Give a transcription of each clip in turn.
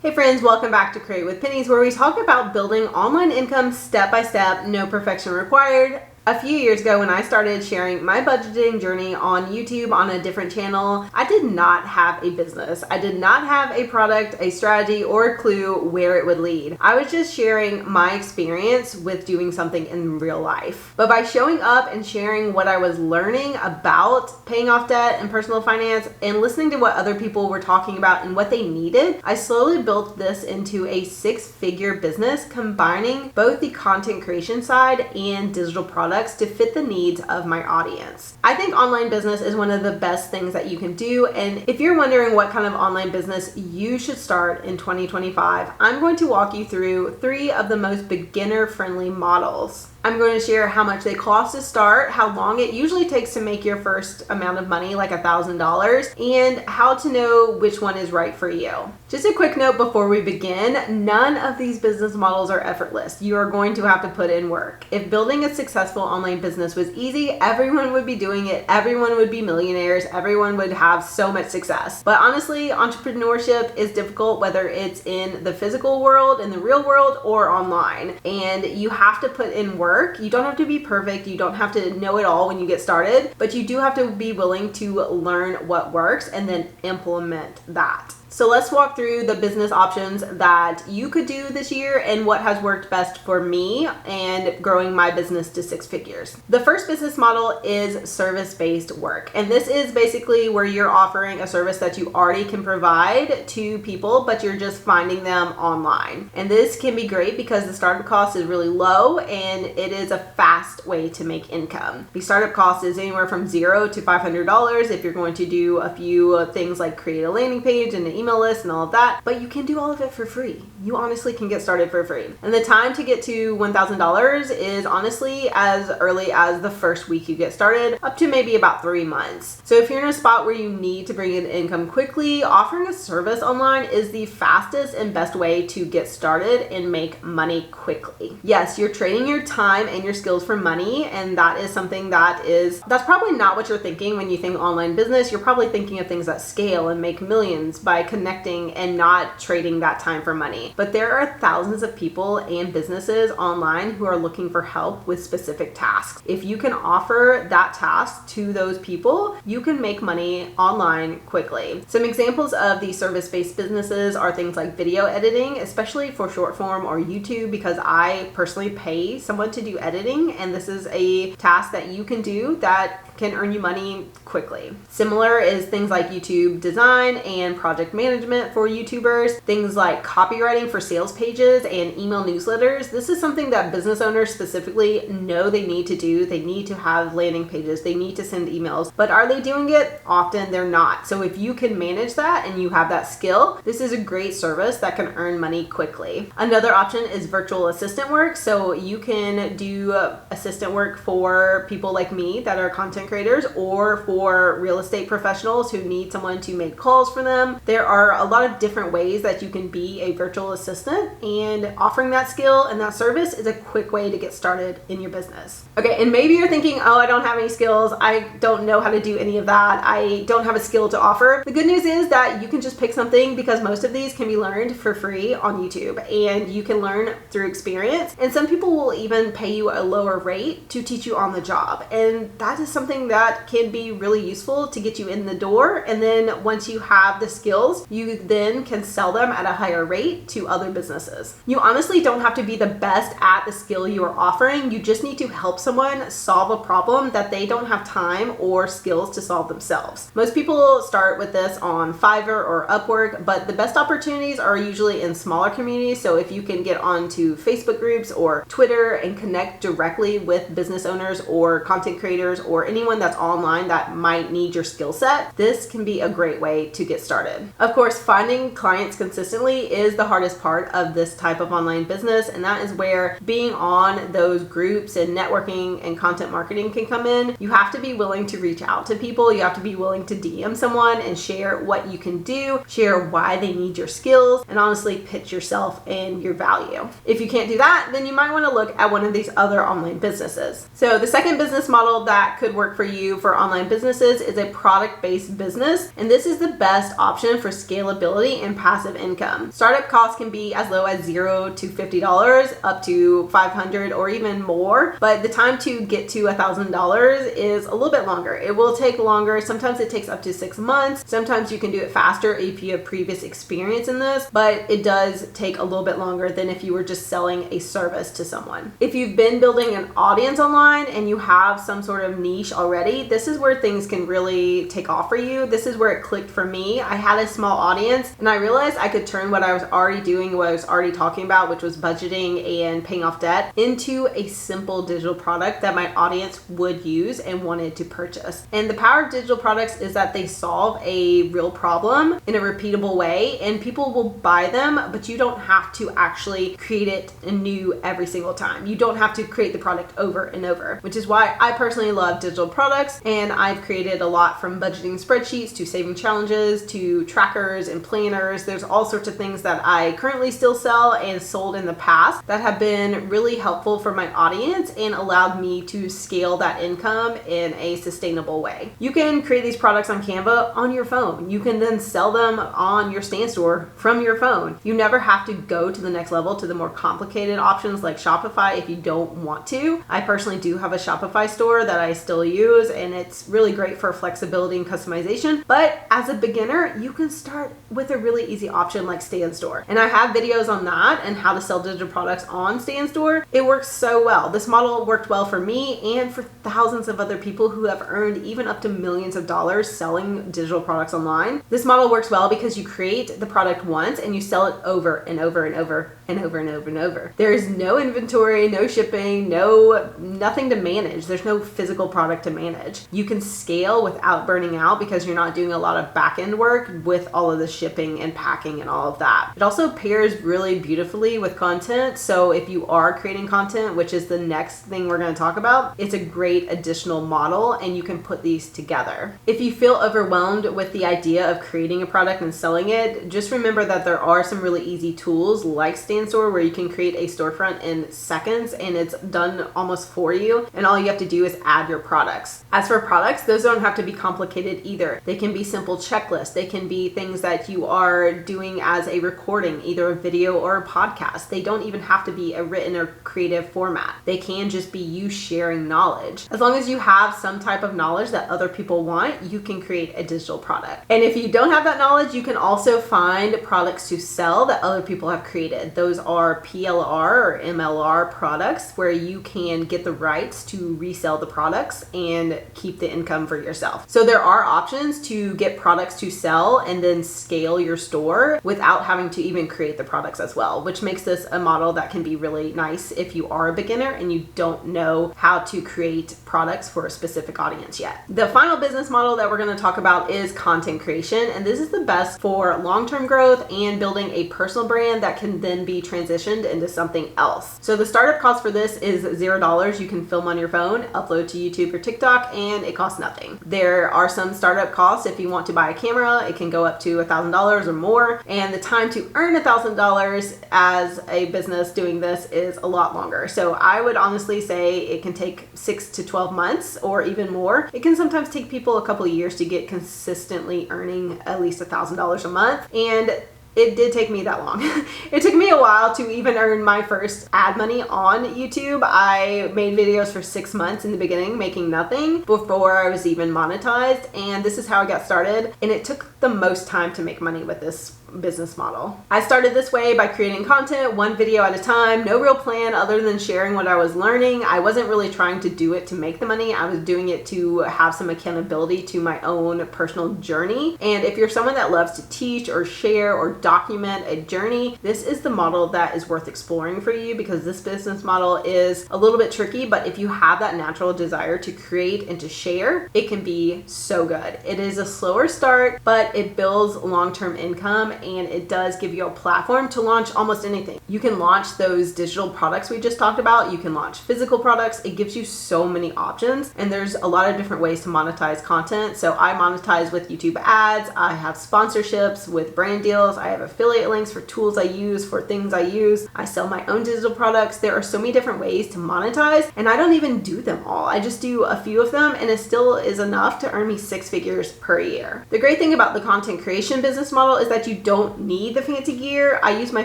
Hey friends, welcome back to Create with Pennies, where we talk about building online income step by step, no perfection required. A few years ago when I started sharing my budgeting journey on YouTube on a different channel, I did not have a business. I did not have a product, a strategy, or a clue where it would lead. I was just sharing my experience with doing something in real life. But by showing up and sharing what I was learning about paying off debt and personal finance and listening to what other people were talking about and what they needed, I slowly built this into a six-figure business combining both the content creation side and digital products to fit the needs of my audience. I think online business is one of the best things that you can do, and if you're wondering what kind of online business you should start in 2025, I'm going to walk you through 3 of the most beginner-friendly models. I'm going to share how much they cost to start, how long it usually takes to make your first amount of money, like $1,000, and how to know which one is right for you. Just a quick note before we begin, none of these business models are effortless. You are going to have to put in work. If building a successful online business was easy, everyone would be doing it, everyone would be millionaires, everyone would have so much success. But honestly, entrepreneurship is difficult, whether it's in the physical world, in the real world, or online. And you have to put in work. You don't have to be perfect. You don't have to know it all when you get started, but you do have to be willing to learn what works and then implement that. So let's walk through the business options that you could do this year and what has worked best for me and growing my business to 6 figures. The first business model is service-based work. And this is basically where you're offering a service that you already can provide to people, but you're just finding them online. And this can be great because the startup cost is really low and it is a fast way to make income. The startup cost is anywhere from $0 to $500 if you're going to do a few things like create a landing page and an email list and all of that, but you can do all of it for free. You honestly can get started for free. And the time to get to $1,000 is honestly as early as the first week you get started, up to maybe about 3 months. So if you're in a spot where you need to bring in income quickly, offering a service online is the fastest and best way to get started and make money quickly. Yes, you're trading your time and your skills for money, and that is something that's probably not what you're thinking when you think online business. You're probably thinking of things that scale and make millions by connecting and not trading that time for money. But there are thousands of people and businesses online who are looking for help with specific tasks. If you can offer that task to those people, you can make money online quickly. Some examples of these service-based businesses are things like video editing, especially for short form or YouTube, because I personally pay someone to do editing, and this is a task that you can do that can earn you money quickly. Similar is things like YouTube design and project management for YouTubers, things like copywriting for sales pages and email newsletters. This is something that business owners specifically know they need to do. They need to have landing pages, they need to send emails, but are they doing it? Often they're not. So if you can manage that and you have that skill, this is a great service that can earn money quickly. Another option is virtual assistant work. So you can do assistant work for people like me that are content creators, or for real estate professionals who need someone to make calls for them. There are a lot of different ways that you can be a virtual assistant, and offering that skill and that service is a quick way to get started in your business. Okay, and maybe you're thinking, oh, I don't have any skills. I don't know how to do any of that. I don't have a skill to offer. The good news is that you can just pick something, because most of these can be learned for free on YouTube, and you can learn through experience. And some people will even pay you a lower rate to teach you on the job. And that is something that can be really useful to get you in the door. And then once you have the skills, you then can sell them at a higher rate to other businesses. You honestly don't have to be the best at the skill you are offering. You just need to help someone solve a problem that they don't have time or skills to solve themselves. Most people start with this on Fiverr or Upwork, but the best opportunities are usually in smaller communities. So if you can get onto Facebook groups or Twitter and connect directly with business owners or content creators or anyone that's online that might need your skill set, this can be a great way to get started. Of course, finding clients consistently is the hardest part of this type of online business, and that is where being on those groups and networking and content marketing can come in. You have to be willing to reach out to people. You have to be willing to DM someone and share what you can do, share why they need your skills, and honestly pitch yourself and your value. If you can't do that, then you might want to look at one of these other online businesses. So the second business model that could work work for you for online businesses is a product-based business, and this is the best option for scalability and passive income. Startup costs can be as low as $0 to $50, up to $500 or even more, but the time to get to $1,000 is a little bit longer. It will take longer. Sometimes it takes up to 6 months. Sometimes you can do it faster if you have previous experience in this, but it does take a little bit longer than if you were just selling a service to someone. If you've been building an audience online and you have some sort of niche already, this is where things can really take off for you. This is where it clicked for me. I had a small audience and I realized I could turn what I was already doing, what I was already talking about, which was budgeting and paying off debt, into a simple digital product that my audience would use and wanted to purchase. And the power of digital products is that they solve a real problem in a repeatable way, and people will buy them, but you don't have to actually create it anew every single time. You don't have to create the product over and over, which is why I personally love digital products, and I've created a lot from budgeting spreadsheets to saving challenges to trackers and planners. There's all sorts of things that I currently still sell and sold in the past that have been really helpful for my audience and allowed me to scale that income in a sustainable way. You can create these products on Canva on your phone. You can then sell them on your stand store from your phone. You never have to go to the next level, to the more complicated options like Shopify if you don't want to. I personally do have a Shopify store that I still use, and it's really great for flexibility and customization. But as a beginner, you can start with a really easy option like Stand Store. And I have videos on that and how to sell digital products on Stand Store. It works so well. This model worked well for me and for thousands of other people who have earned even up to millions of dollars selling digital products online. This model works well because you create the product once and you sell it over and over and over and over and over and over. There is no inventory, no shipping, nothing to manage. There's no physical product to manage. You can scale without burning out because you're not doing a lot of back-end work with all of the shipping and packing and all of that. It also pairs really beautifully with content. So if you are creating content, which is the next thing we're going to talk about, it's a great additional model and you can put these together. If you feel overwhelmed with the idea of creating a product and selling it, just remember that there are some really easy tools like Stand Store where you can create a storefront in seconds and it's done almost for you, and all you have to do is add your products. As for products, those don't have to be complicated either. They can be simple checklists. They can be things that you are doing as a recording, either a video or a podcast. They don't even have to be a written or creative format. They can just be you sharing knowledge. As long as you have some type of knowledge that other people want, you can create a digital product. And if you don't have that knowledge, you can also find products to sell that other people have created. Those are PLR or MLR products where you can get the rights to resell the products and keep the income for yourself. So there are options to get products to sell and then scale your store without having to even create the products as well, which makes this a model that can be really nice if you are a beginner and you don't know how to create products for a specific audience yet. The final business model that we're going to talk about is content creation, and this is the best for long-term growth and building a personal brand that can then be transitioned into something else. So the startup cost for this is $0. You can film on your phone, upload to YouTube or TikTok, and it costs nothing. There are some startup costs. If you want to buy a camera, it can go up to $1,000 or more, and the time to earn $1,000 as a business doing this is a lot longer. So I would honestly say it can take 6 to 12 months or even more. It can sometimes take people a couple of years to get consistently earning at least $1,000 a month, and it did take me that long. It took me a while to even earn my first ad money on YouTube. I made videos for 6 months in the beginning, making nothing before I was even monetized. And this is how I got started. And it took the most time to make money with this business model. I started this way by creating content one video at a time, no real plan other than sharing what I was learning. I wasn't really trying to do it to make the money. I was doing it to have some accountability to my own personal journey. And if you're someone that loves to teach or share or document a journey, this is the model that is worth exploring for you, because this business model is a little bit tricky, but if you have that natural desire to create and to share, it can be so good. It is a slower start, but it builds long-term income and it does give you a platform to launch almost anything. You can launch those digital products we just talked about. You can launch physical products. It gives you so many options, and there's a lot of different ways to monetize content. So I monetize with YouTube ads. I have sponsorships with brand deals. I have affiliate links for tools I use, for things I use. I sell my own digital products. There are so many different ways to monetize, and I don't even do them all. I just do a few of them, and it still is enough to earn me 6 figures per year. The great thing about the content creation business model is that you don't need the fancy gear. I use my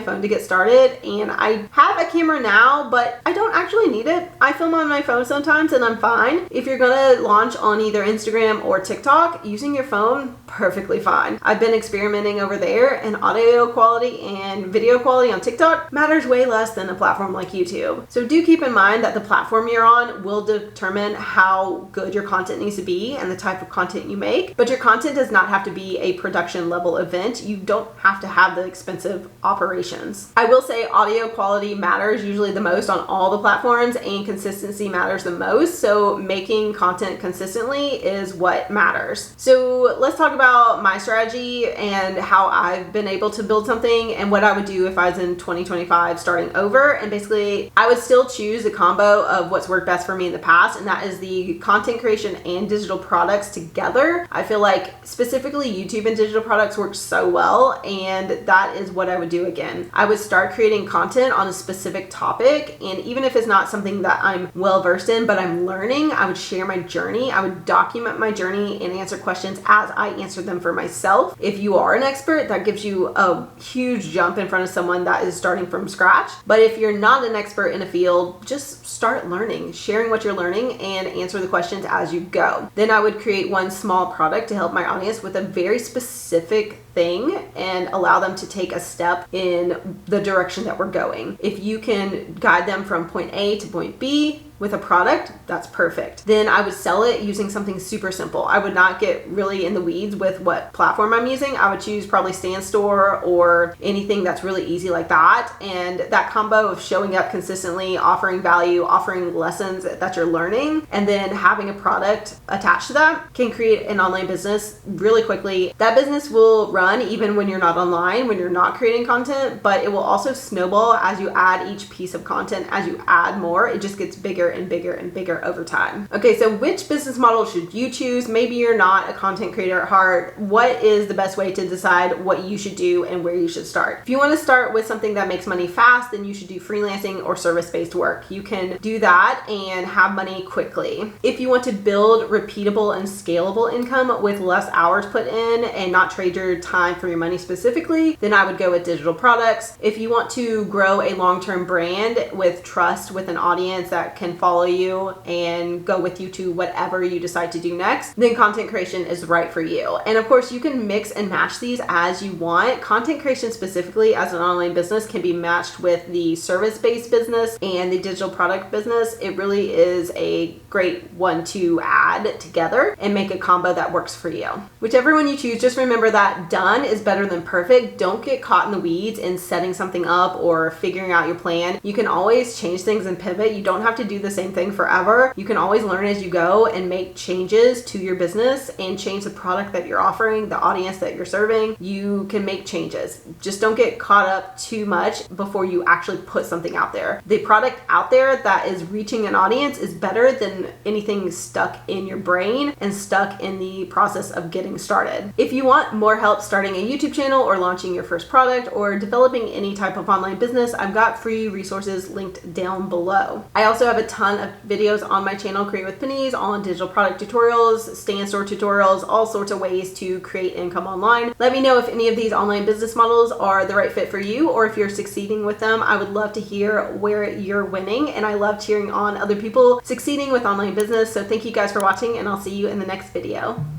phone to get started, and I have a camera now, but I don't actually need it. I film on my phone sometimes and I'm fine. If you're gonna launch on either Instagram or TikTok, using your phone, perfectly fine. I've been experimenting over there, and audio quality and video quality on TikTok matters way less than a platform like YouTube. So do keep in mind that the platform you're on will determine how good your content needs to be and the type of content you make, but your content does not have to be a production level event. You don't have to have the expensive operations. I will say audio quality matters usually the most on all the platforms, and consistency matters the most. So making content consistently is what matters. So let's talk about my strategy and how I've been able to build something and what I would do if I was in 2025 starting over. And basically I would still choose a combo of what's worked best for me in the past, and that is the content creation and digital products together. I feel like specifically YouTube and digital products work so well, and that is what I would do again. I would start creating content on a specific topic, and even if it's not something that I'm well versed in but I'm learning, I would share my journey. I would document my journey and answer questions as I answer them for myself. If you are an expert, that gives you a huge jump in front of someone that is starting from scratch. But if you're not an expert in a field, just start learning, sharing what you're learning, and answer the questions as you go. Then I would create one small product to help my audience with a very specific thing and allow them to take a step in the direction that we're going. If you can guide them from point A to point B with a product, that's perfect. Then I would sell it using something super simple. I would not get really in the weeds with what platform I'm using. I would choose probably StanStore or anything that's really easy like that. And that combo of showing up consistently, offering value, offering lessons that you're learning, and then having a product attached to that can create an online business really quickly. That business will run even when you're not online, when you're not creating content, but it will also snowball as you add each piece of content. As you add more, it just gets bigger and bigger and bigger over time. Okay, so which business model should you choose? Maybe you're not a content creator at heart. What is the best way to decide what you should do and where you should start? If you want to start with something that makes money fast, then you should do freelancing or service-based work. You can do that and have money quickly. If you want to build repeatable and scalable income with less hours put in and not trade your time for your money specifically, then I would go with digital products. If you want to grow a long-term brand with trust with an audience that can follow you and go with you to whatever you decide to do next, then content creation is right for you. And of course, you can mix and match these as you want. Content creation specifically as an online business can be matched with the service-based business and the digital product business. It really is a great one to add together and make a combo that works for you. Whichever one you choose, just remember that done is better than perfect. Don't get caught in the weeds in setting something up or figuring out your plan. You can always change things and pivot. You don't have to do the same thing forever. You can always learn as you go and make changes to your business and change the product that you're offering, the audience that you're serving. You can make changes. Just don't get caught up too much before you actually put something out there. The product out there that is reaching an audience is better than anything stuck in your brain and stuck in the process of getting started. If you want more help starting a YouTube channel or launching your first product or developing any type of online business, I've got free resources linked down below. I also have a ton of videos on my channel, Create with Pennies, on digital product tutorials, StanStore tutorials, all sorts of ways to create income online. Let me know if any of these online business models are the right fit for you, or if you're succeeding with them. I would love to hear where you're winning, and I love cheering on other people succeeding with online business. So thank you guys for watching, and I'll see you in the next video.